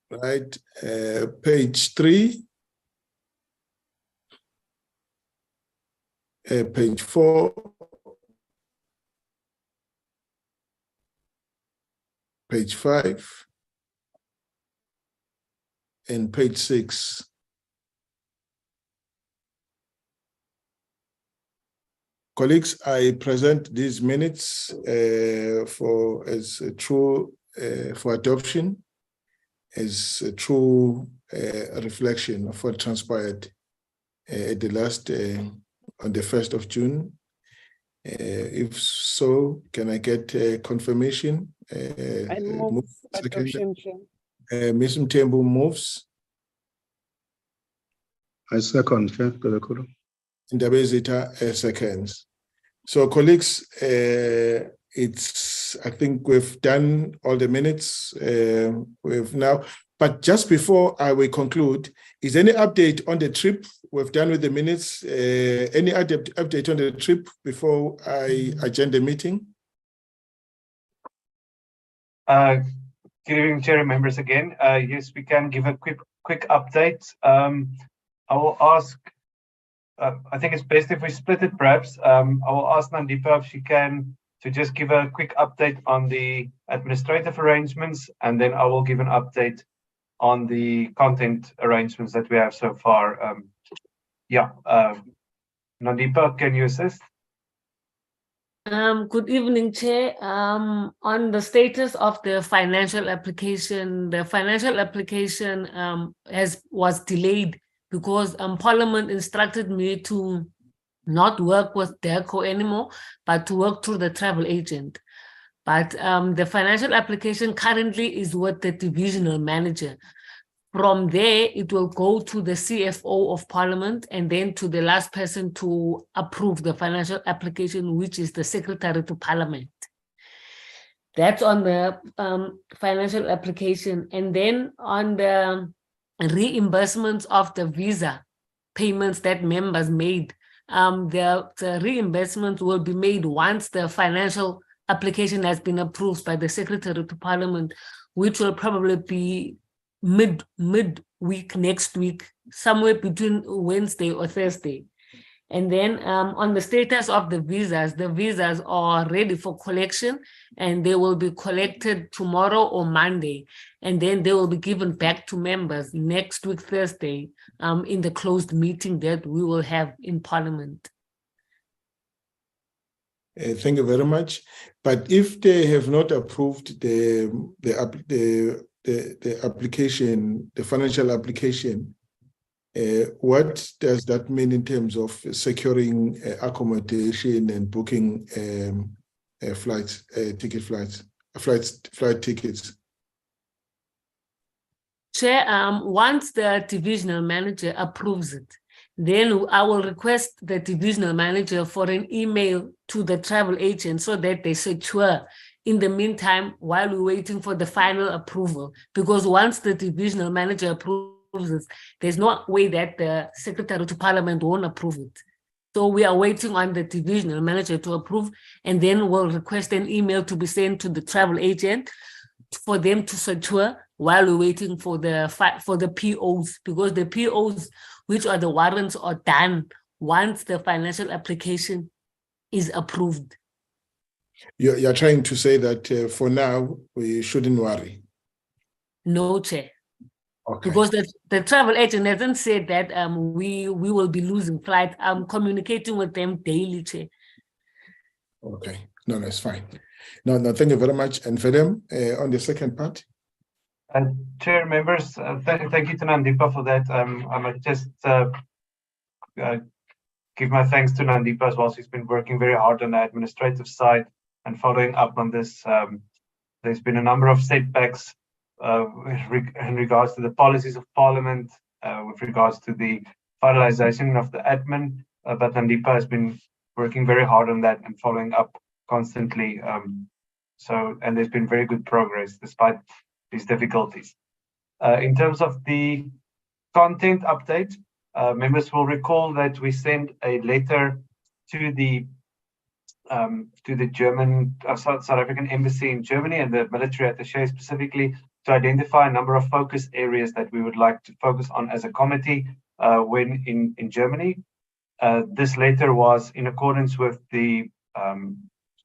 Right. Page 3. Page 4. Page 5. And page 6. Colleagues, I present these minutes for adoption, as a true reflection of what transpired at the last on the 1st of June. If so, can I get confirmation? I move adoption, Chair. Ms. Mtembu moves. I second, Chair. And Ndabezitha seconds. So, colleagues, I think we've done all the minutes. We've now, but just before I will conclude, is any update on the trip? We've done with the minutes. Any update on the trip before I adjourn the meeting? Good evening, Chair and members again. Yes, we can give a quick update. I will ask. I think it's best if we split it, perhaps. I will ask Nandipa if she can to just give a quick update on the administrative arrangements, and then I will give an update on the content arrangements that we have so far. Nandipa, can you assist? Good evening, Chair. On the status of the financial application, was delayed because Parliament instructed me to not work with DERCO anymore, but to work through the travel agent. But the financial application currently is with the divisional manager. From there, it will go to the CFO of Parliament and then to the last person to approve the financial application, which is the Secretary to Parliament. That's on the financial application. And then on the reimbursements of the visa payments that members made. The reimbursements will be made once the financial application has been approved by the Secretary to Parliament, which will probably be mid-week next week, somewhere between Wednesday or Thursday. And then on the status of the visas are ready for collection, and they will be collected tomorrow or Monday, and then they will be given back to members next week, Thursday, in the closed meeting that we will have in Parliament. Thank you very much. But if they have not approved the application, the financial application, what does that mean in terms of securing accommodation and booking flight tickets? Chair, once the divisional manager approves it, then I will request the divisional manager for an email to the travel agent so that they secure in the meantime while we're waiting for the final approval. Because once the divisional manager approves it, there's no way that the Secretary to Parliament won't approve it. So we are waiting on the divisional manager to approve, and then we'll request an email to be sent to the travel agent for them to secure while we're waiting for the POs, because the POs, which are the warrants, are done once the financial application is approved. You're trying to say that for now, we shouldn't worry? No, Chair. Okay. Because the travel agent hasn't said that we will be losing flight. I'm communicating with them daily, Chair. Okay. No, that's fine. No, thank you very much. And for them, on the second part? Chair, members, thank you to Nandipa for that. I might just give my thanks to Nandipa as well. She's been working very hard on the administrative side and following up on this. There's been a number of setbacks in regards to the policies of Parliament, with regards to the finalization of the admin, but Nandipa has been working very hard on that and following up constantly. And there's been very good progress despite these difficulties. In terms of the content update, members will recall that we sent a letter to the German South African embassy in Germany and the military attaché specifically to identify a number of focus areas that we would like to focus on as a committee when in Germany. This letter was in accordance with the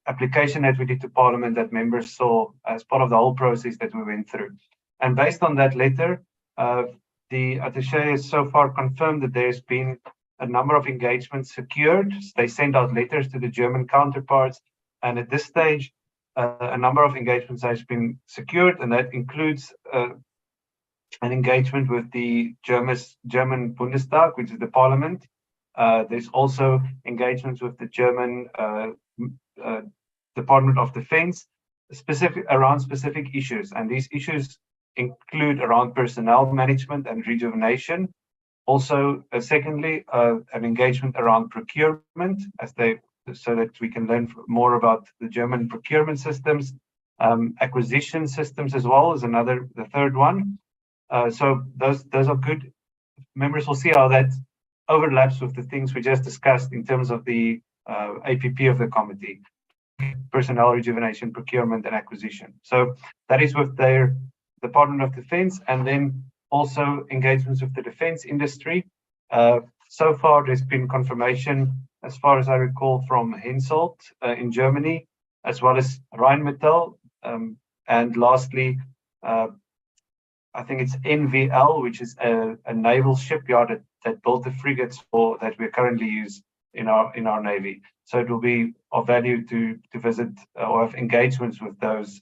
application that we did to Parliament that members saw as part of the whole process that we went through. And based on that letter, the attaché has so far confirmed that there's been a number of engagements secured. They sent out letters to the German counterparts, and at this stage, a number of engagements has been secured, and that includes an engagement with the German Bundestag, which is the parliament. There's also engagements with the German Department of Defense, around specific issues, and these issues include around personnel management and rejuvenation. Also, secondly, an engagement around procurement, so that we can learn more about the German procurement systems, acquisition systems as well as the third one. So those are good. Members will see how that overlaps with the things we just discussed in terms of the APP of the committee: personnel, rejuvenation, procurement, and acquisition. So that is with their Department of Defense, and then also engagements with the defense industry. So far, there's been confirmation, as far as I recall, from Hensoldt in Germany, as well as Rheinmetall. And lastly, I think it's NVL, which is a naval shipyard that built the frigates that we currently use in our Navy. So it will be of value to visit or have engagements with those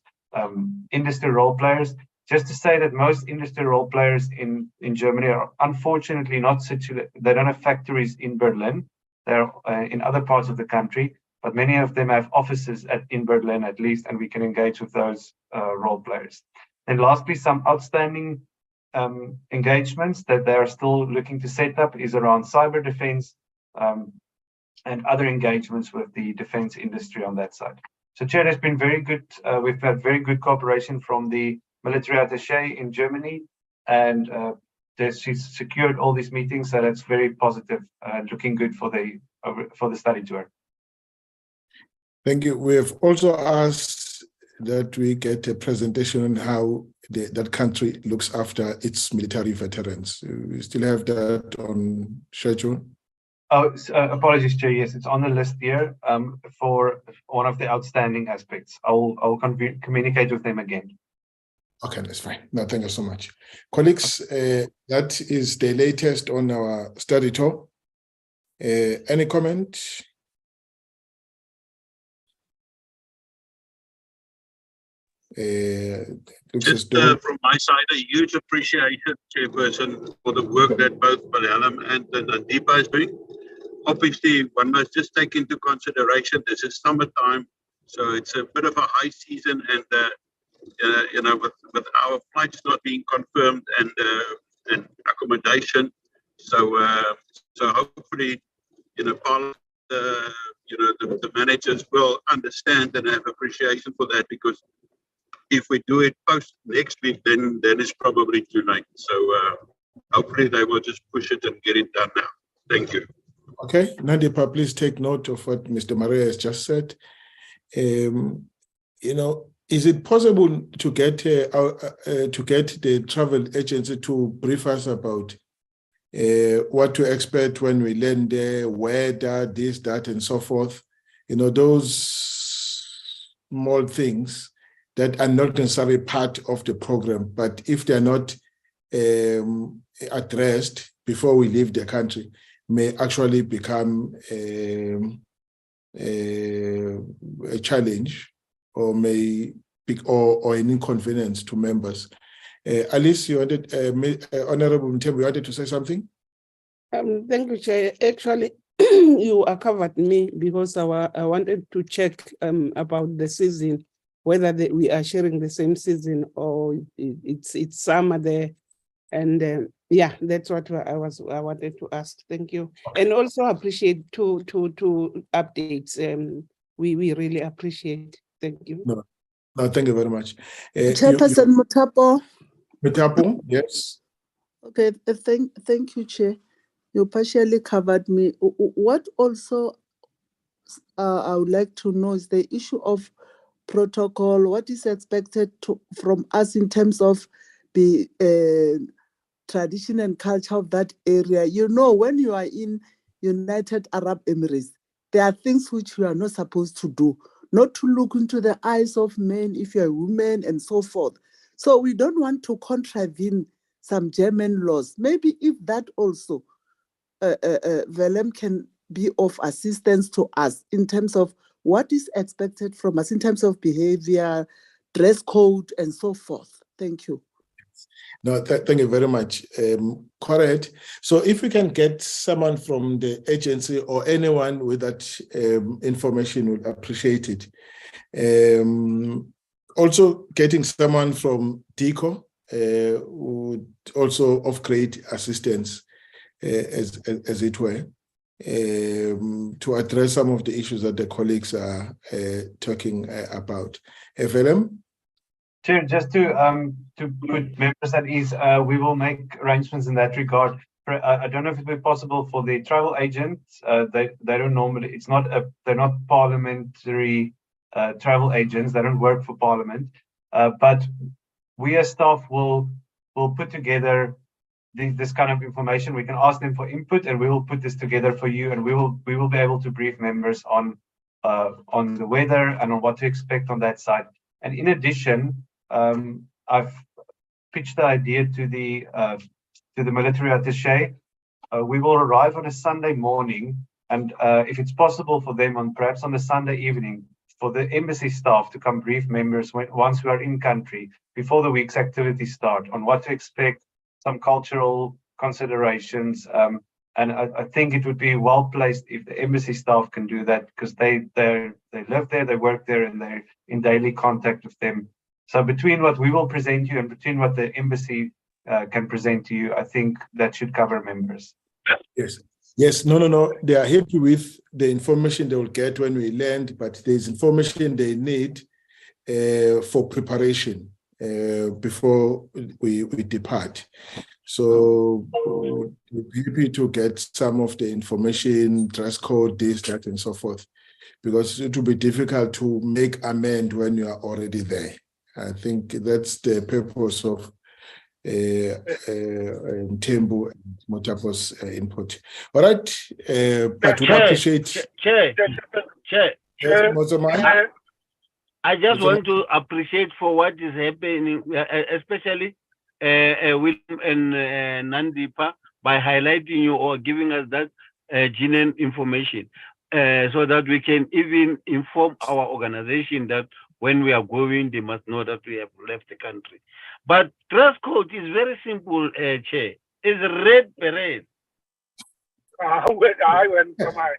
industry role players. Just to say that most industry role players in Germany are unfortunately not situated. They don't have factories in Berlin. They're in other parts of the country, but many of them have offices in Berlin at least, and we can engage with those role players. And lastly, some outstanding engagements that they are still looking to set up is around cyber defense and other engagements with the defense industry on that side. So, Chair, has been very good. We've had very good cooperation from the military attaché in Germany, and she's secured all these meetings, so that's very positive, looking good for the study tour. Thank you. We have also asked that we get a presentation on how that country looks after its military veterans. We still have that on schedule. Oh, apologies, Chair. Yes, it's on the list here for one of the outstanding aspects. I'll communicate with them again. Okay, that's fine. No, thank you so much. Colleagues, that is the latest on our study tour. Any comment? Just from my side, a huge appreciation, Chairperson, for the work that both Malayalam and Nandipa is doing. Obviously, one must just take into consideration this is summertime, so it's a bit of a high season, and you know, with our flights not being confirmed and accommodation, so hopefully, you know, the managers will understand and have appreciation for that, because if we do it post next week, then it's probably too late. So hopefully they will just push it and get it done now. Thank you. Okay, Nandipa, please take note of what Mr. Maria has just said. You know, is it possible to get the travel agency to brief us about what to expect when we land there, weather, this, that, and so forth? You know, those small things that are not necessarily part of the program, but if they're not addressed before we leave the country, may actually become a challenge, or may be or an inconvenience to members. Alice, you wanted, Honorable Mtembu, you wanted to say something? Thank you, Chair. Actually, you covered me, because I wanted to check about the season, whether we are sharing the same season or it's summer there. And yeah, that's what I wanted to ask. Thank you. Okay. And also appreciate two updates. We really appreciate. Thank you. No, thank you very much. Chairperson Mutapo. Mutapo, yes. Okay, thank you, Chair. You partially covered me. What also I would like to know is the issue of protocol. What is expected from us in terms of the tradition and culture of that area? You know, when you are in United Arab Emirates, there are things which you are not supposed to do, not to look into the eyes of men if you're a woman and so forth. So we don't want to contravene some German laws. Maybe if that also, Velem can be of assistance to us in terms of what is expected from us in terms of behavior, dress code, and so forth. Thank you. No, thank you very much. Correct. So if we can get someone from the agency or anyone with that information, would appreciate it. Also getting someone from DICO would also of great assistance, as it were, to address some of the issues that the colleagues are talking about. Evelyn? Chair, just to put members at ease, we will make arrangements in that regard. I don't know if it will be possible for the travel agents. They don't normally. They're not parliamentary travel agents. They don't work for Parliament. But we as staff will put together this kind of information. We can ask them for input, and we will put this together for you, and we will be able to brief members on the weather and on what to expect on that side. And in addition, I've pitched the idea to the military attaché. We will arrive on a Sunday morning, and if it's possible for them, perhaps on a Sunday evening, for the embassy staff to come brief members once we are in country, before the week's activities start, on what to expect, some cultural considerations. And I think it would be well placed if the embassy staff can do that, because they live there, they work there, and they're in daily contact with them. So between what we will present you and between what the embassy can present to you, I think that should cover members. Yes. No. They are happy with the information they will get when we land, but there's information they need for preparation before we depart. So we're happy to get some of the information, dress code, this, that, and so forth, because it will be difficult to make amend when you are already there. I think that's the purpose of Tembu and Motapo's input. All right, but we appreciate. Chair. Yes, Mozamai? I just want to appreciate for what is happening, especially William and Nandipa, by highlighting you or giving us that genuine information, so that we can even inform our organization that when we are going, they must know that we have left the country. But dress code is very simple, Chair. It's red beret. I went to my.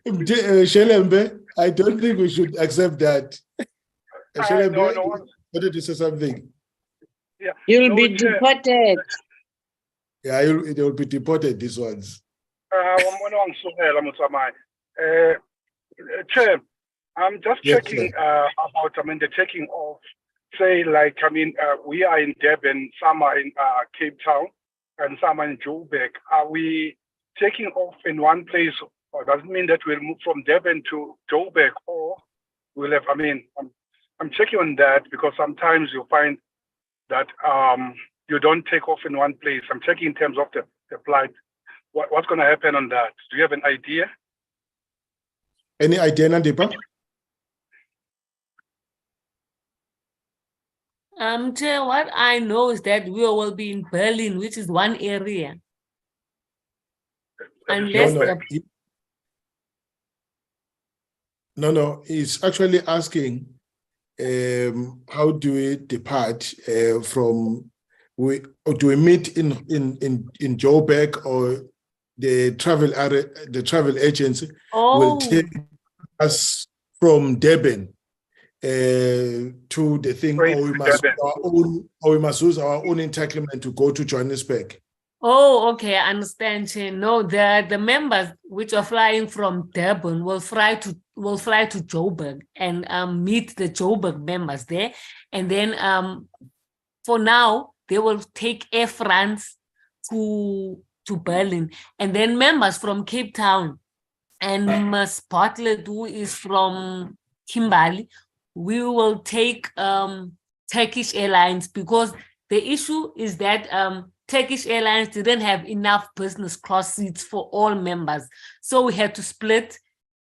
Shelembe, I don't think we should accept that. Shelembe, wanted to say something. Yeah. You'll be deported. Yeah, they will be deported, these ones. Chair, I'm just checking about, the taking of, say, like, we are in Durban, some are in Cape Town, and some are in Joburg. Are we taking off in one place, or does it mean that we'll move from Durban to Joburg, or we'll have, I'm checking on that because sometimes you find that you don't take off in one place. I'm checking in terms of the flight. What's going to happen on that? Do you have an idea? Any idea, Nandipa? Chair, what I know is that we will be in Berlin, which is one area. Unless No, he's actually asking how do we depart from, do we meet in Joburg, or the travel agency will take us from Durban to the thing, or we must use our own entitlement to go to Johannesburg. Oh, okay, I understand. No, the members which are flying from Durban will fly to Joburg and meet the Joburg members there, and then for now they will take Air France to Berlin, and then members from Cape Town and Ms. Bartlett, who is from Kimberley, we will take Turkish Airlines, because the issue is that Turkish Airlines didn't have enough business class seats for all members. So we had to split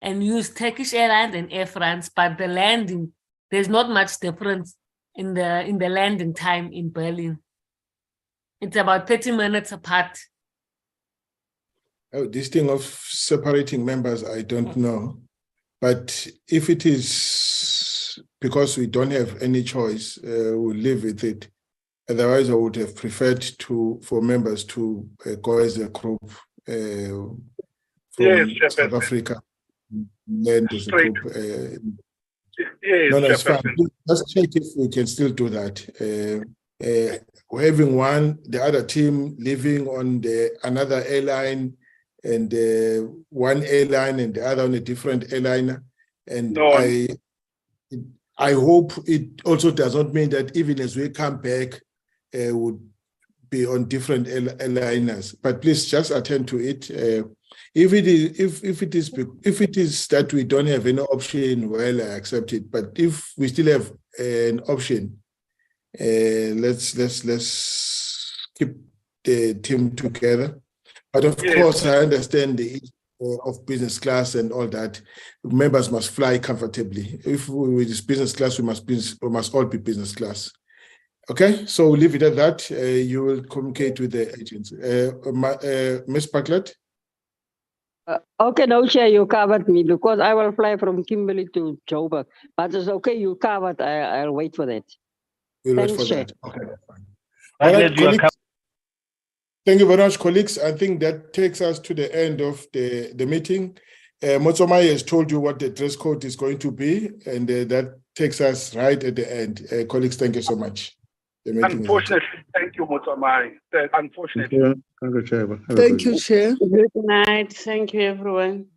and use Turkish Airlines and Air France, but the landing, there's not much difference in the landing time in Berlin. It's about 30 minutes apart. Oh, this thing of separating members, I don't know. But if it is because we don't have any choice, we'll live with it. Otherwise, I would have preferred for members to go as a group from South Africa, land as a group. No, it's fine. Let's check if we can still do that. Having the other team living on another airline, and one airline and the other on a different airline. And I hope it also does not mean that even as we come back, would be on different airliners. But please just attend to it. If it is that we don't have any option, well, I accept it. But if we still have an option, let's keep the team together. But of course, I understand the issue of business class and all that. Members must fly comfortably. If with this business class, we must all be business class. Okay, so we'll leave it at that. You will communicate with the agents. Ms. Bartlett? Okay, no, Chair, you covered me because I will fly from Kimberley to Joburg. But it's okay, you covered. I'll wait for that. We'll Thanks, wait for Chair. that. Okay, that's fine. All right, colleagues. Thank you very much, colleagues. I think that takes us to the end of the meeting. Motsomai has told you what the dress code is going to be, and that takes us right at the end. Colleagues, thank you so much. Unfortunately, thank you, Motsomai. Unfortunately. Thank you, Chair. Good night. Thank you, everyone.